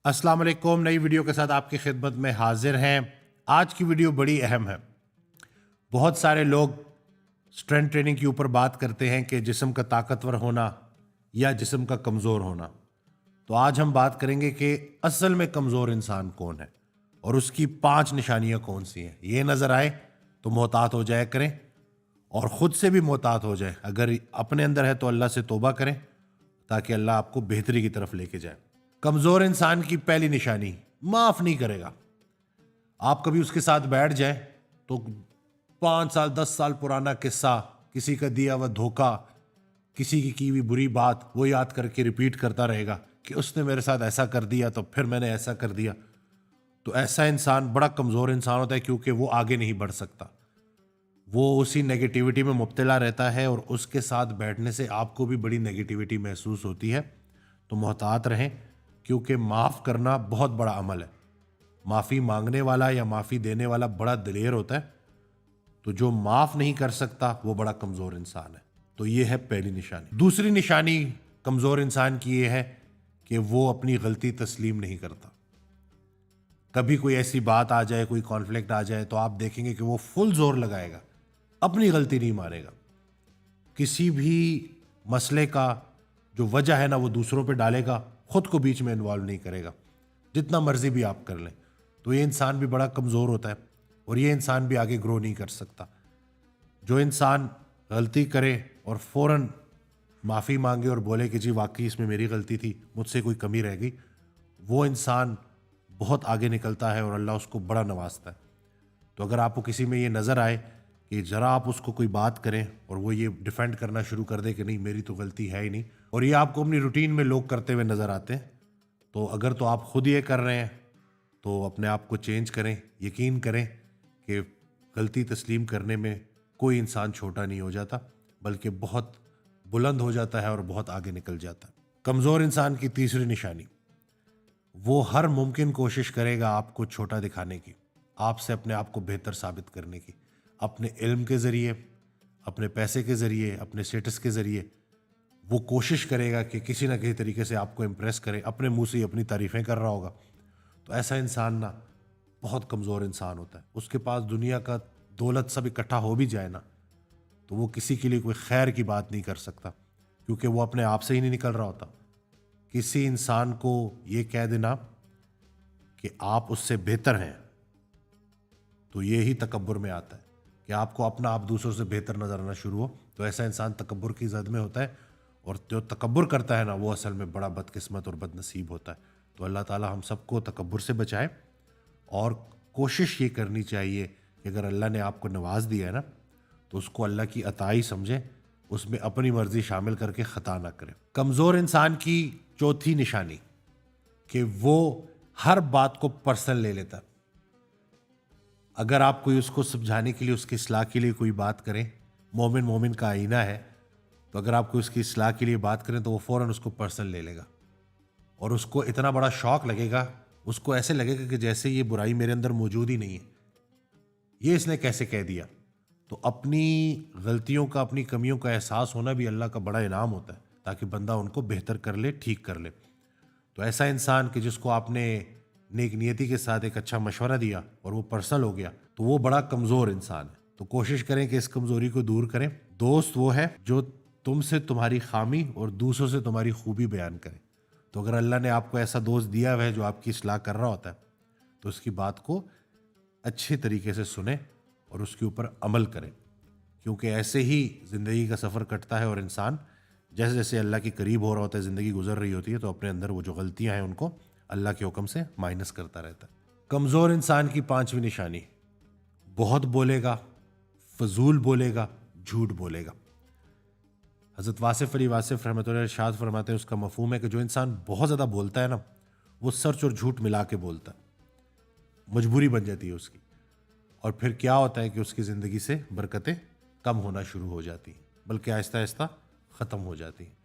अस्सलाम वालेकुम। नई वीडियो के साथ आपकी खिदमत में हाजिर हैं। आज की वीडियो बड़ी अहम है। बहुत सारे लोग स्ट्रेंथ ट्रेनिंग के ऊपर बात करते हैं कि जिस्म का ताकतवर होना या जिस्म का कमज़ोर होना। तो आज हम बात करेंगे कि असल में कमज़ोर इंसान कौन है और उसकी 5 निशानियां कौन सी हैं। ये नज़र आए तो मोहतात हो जाया करें और ख़ुद से भी मोहतात हो जाए। अगर अपने अंदर है तो अल्लाह से तौबा करें ताकि अल्लाह आपको बेहतरी की तरफ लेके जाए। कमज़ोर इंसान की पहली निशानी, माफ़ नहीं करेगा। आप कभी उसके साथ बैठ जाए तो 5 साल 10 साल पुराना किस्सा, किसी का दिया हुआ धोखा, किसी की हुई बुरी बात वो याद करके रिपीट करता रहेगा कि उसने मेरे साथ ऐसा कर दिया तो फिर मैंने ऐसा कर दिया। तो ऐसा इंसान बड़ा कमज़ोर इंसान होता है, क्योंकि वो आगे नहीं बढ़ सकता। वो उसी नेगेटिविटी में मुब्तला रहता है और उसके साथ बैठने से आपको भी बड़ी नेगेटिविटी महसूस होती है। तो मोहतात रहें, क्योंकि माफ़ करना बहुत बड़ा अमल है। माफ़ी मांगने वाला या माफ़ी देने वाला बड़ा दिलेर होता है। तो जो माफ़ नहीं कर सकता वो बड़ा कमज़ोर इंसान है। तो ये है पहली निशानी। दूसरी निशानी कमज़ोर इंसान की ये है कि वो अपनी गलती तस्लीम नहीं करता। कभी कोई ऐसी बात आ जाए, कोई कॉन्फ्लिक्ट आ जाए तो आप देखेंगे कि वो फुल जोर लगाएगा, अपनी गलती नहीं मानेगा। किसी भी मसले का जो वजह है ना वो दूसरों पे डालेगा, खुद को बीच में इन्वॉल्व नहीं करेगा, जितना मर्जी भी आप कर लें। तो ये इंसान भी बड़ा कमज़ोर होता है और ये इंसान भी आगे ग्रो नहीं कर सकता। जो इंसान गलती करे और फ़ौरन माफ़ी मांगे और बोले कि जी वाकई इसमें मेरी गलती थी, मुझसे कोई कमी रह गई, वो इंसान बहुत आगे निकलता है और अल्लाह उसको बड़ा नवाजता है। तो अगर आपको किसी में ये नज़र आए कि ज़रा आप उसको कोई बात करें और वो ये डिफेंड करना शुरू कर दे कि नहीं मेरी तो गलती है ही नहीं, और ये आपको अपनी रूटीन में लोग करते हुए नज़र आते हैं, तो अगर तो आप खुद ये कर रहे हैं तो अपने आप को चेंज करें। यकीन करें कि गलती तस्लीम करने में कोई इंसान छोटा नहीं हो जाता, बल्कि बहुत बुलंद हो जाता है और बहुत आगे निकल जाता है। कमज़ोर इंसान की तीसरी निशानी, वो हर मुमकिन कोशिश करेगा आपको छोटा दिखाने की, आपसे अपने आप को बेहतर साबित करने की। अपने इल्म के ज़रिए, अपने पैसे के ज़रिए, अपने स्टेटस के ज़रिए वो कोशिश करेगा कि किसी ना किसी तरीके से आपको इम्प्रेस करे। अपने मुंह से ही अपनी तारीफ़ें कर रहा होगा। तो ऐसा इंसान ना बहुत कमज़ोर इंसान होता है। उसके पास दुनिया का दौलत सब इकट्ठा हो भी जाए ना तो वो किसी के लिए कोई खैर की बात नहीं कर सकता, क्योंकि वो अपने आप से ही नहीं निकल रहा होता। किसी इंसान को ये कह देना कि आप उससे बेहतर हैं तो ये ही तकब्बुर में आता है कि आपको अपना आप दूसरों से बेहतर नजर आना शुरू हो। तो ऐसा इंसान तकब्बुर की जद में होता है, और जो तकब्बुर करता है ना वो असल में बड़ा बदकिस्मत और बदनसीब होता है। तो अल्लाह ताला हम सबको तकब्बुर से बचाए, और कोशिश ये करनी चाहिए कि अगर अल्लाह ने आपको नवाज दिया है ना तो उसको अल्लाह की अताई समझे, उसमें अपनी मर्जी शामिल करके ख़ता ना करें। कमज़ोर इंसान की चौथी निशानी कि वो हर बात को पर्सनल ले लेता। अगर आप कोई उसको समझाने के लिए, उसकी इस्लाह के लिए कोई बात करें, मोमिन मोमिन का आईना है, तो अगर आप कोई उसकी इस्लाह के लिए बात करें तो वो फ़ौरन उसको पर्सनल ले लेगा और उसको इतना बड़ा शौक लगेगा, उसको ऐसे लगेगा कि जैसे ये बुराई मेरे अंदर मौजूद ही नहीं है, ये इसने कैसे कह दिया। तो अपनी गलतियों का, अपनी कमियों का एहसास होना भी अल्लाह का बड़ा इनाम होता है, ताकि बंदा उनको बेहतर कर ले, ठीक कर ले। तो ऐसा इंसान कि जिसको आपने नेक नियति के साथ एक अच्छा मशवरा दिया और वो पर्सनल हो गया, तो वो बड़ा कमज़ोर इंसान है। तो कोशिश करें कि इस कमज़ोरी को दूर करें। दोस्त वो है जो तुमसे तुम्हारी खामी और दूसरों से तुम्हारी खूबी बयान करे। तो अगर अल्लाह ने आपको ऐसा दोस्त दिया हुआ है जो आपकी इस्लाह कर रहा होता है, तो उसकी बात को अच्छे तरीके से सुने और उसके ऊपर अमल करें, क्योंकि ऐसे ही ज़िंदगी का सफ़र कटता है और इंसान जैसे जैसे अल्लाह के करीब हो रहा होता है, ज़िंदगी गुजर रही होती है, तो अपने अंदर वो जो गलतियां हैं उनको अल्लाह के हुक्म से माइनस करता रहता है। कमज़ोर इंसान की पांचवी निशानी, बहुत बोलेगा, फजूल बोलेगा, झूठ बोलेगा। हज़रत वासिफ़ अली वासिफ़ रहमतुल्लाह अलैह इरशाद फरमाते हैं, उसका मफ़हूम है कि जो इंसान बहुत ज़्यादा बोलता है ना, वो सच और झूठ मिला के बोलता है, मजबूरी बन जाती है उसकी, और फिर क्या होता है कि उसकी ज़िंदगी से बरकतें कम होना शुरू हो जाती हैं, बल्कि आहिस्ता आहिस्ता ख़त्म हो जाती हैं।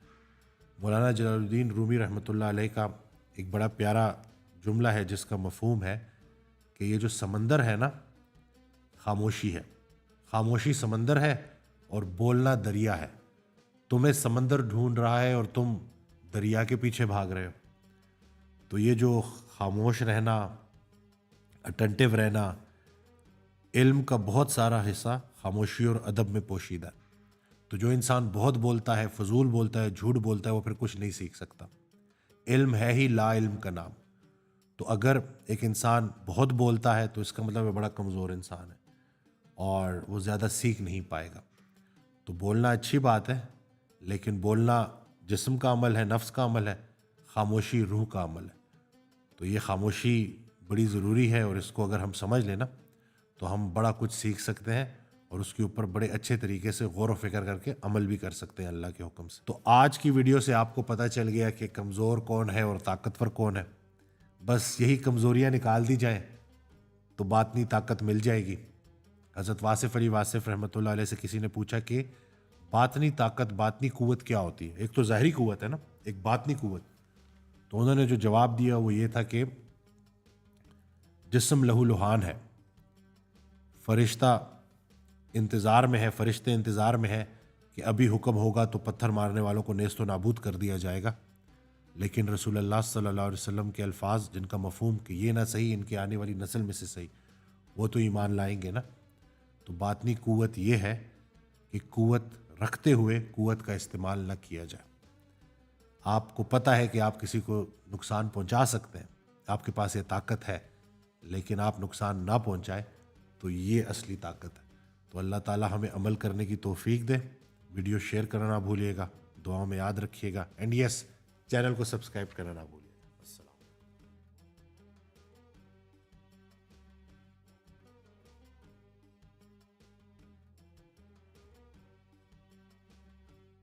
मौलाना जलालुद्दीन रूमी रहमतुल्लाह अलैह का एक बड़ा प्यारा जुमला है जिसका मफ़हूम है कि ये जो समंदर है ना, खामोशी है, खामोशी समंदर है और बोलना दरिया है। तुम्हें समंदर ढूंढ रहा है और तुम दरिया के पीछे भाग रहे हो। तो ये जो खामोश रहना, अटेंटिव रहना, इल्म का बहुत सारा हिस्सा खामोशी और अदब में पोशीदा है। तो जो इंसान बहुत बोलता है, फजूल बोलता है, झूठ बोलता है, वो फिर कुछ नहीं सीख सकता। इल्म है ही ला इल्म का नाम। तो अगर एक इंसान बहुत बोलता है तो इसका मतलब वो बड़ा कमज़ोर इंसान है और वो ज़्यादा सीख नहीं पाएगा। तो बोलना अच्छी बात है, लेकिन बोलना जिस्म का अमल है, नफ्स का अमल है, खामोशी रूह का अमल है। तो ये खामोशी बड़ी ज़रूरी है और इसको अगर हम समझ लेना तो हम बड़ा कुछ सीख सकते हैं और उसके ऊपर बड़े अच्छे तरीके से गौर व फिक्र करके अमल भी कर सकते हैं अल्लाह के हुक्म से। तो आज की वीडियो से आपको पता चल गया कि कमज़ोर कौन है और ताकतवर कौन है। बस यही कमज़ोरियाँ निकाल दी जाएँ तो बातनी ताकत मिल जाएगी। हज़रत वासिफ़ अली वासिफ़ रहमतुल्लाह अलैह से किसी ने पूछा कि बातनी ताकत, बातनी क़ुव्वत क्या होती है? एक तो ज़ाहिरी क़ुव्वत है ना, एक बातनी क़ुव्वत। तो उन्होंने जो जवाब दिया वो ये था कि जिस्म लहू लुहान है, फरिश्ता इंतज़ार में है, फरिश्ते इंतज़ार में है कि अभी हुक्म होगा तो पत्थर मारने वालों को नेस्त व नाबूद कर दिया जाएगा। लेकिन रसूलुल्लाह सल्लल्लाहु अलैहि वसल्लम के अल्फाज जिनका मफ़हूम कि ये ना सही इनके आने वाली नस्ल में से सही, वो तो ईमान लाएंगे ना। तो बातनी क़ुव्वत ये है कि क़ुव्वत रखते हुए क़ुव्वत का इस्तेमाल न किया जाए। आपको पता है कि आप किसी को नुकसान पहुंचा सकते हैं, आपके पास ये ताकत है, लेकिन आप नुकसान ना पहुंचाए तो ये असली ताकत है। तो अल्लाह ताला हमें अमल करने की तौफीक दे। वीडियो शेयर करना ना भूलिएगा, दुआओं में याद रखिएगा, एंड यस, चैनल को सब्सक्राइब करना ना भूलिएगा।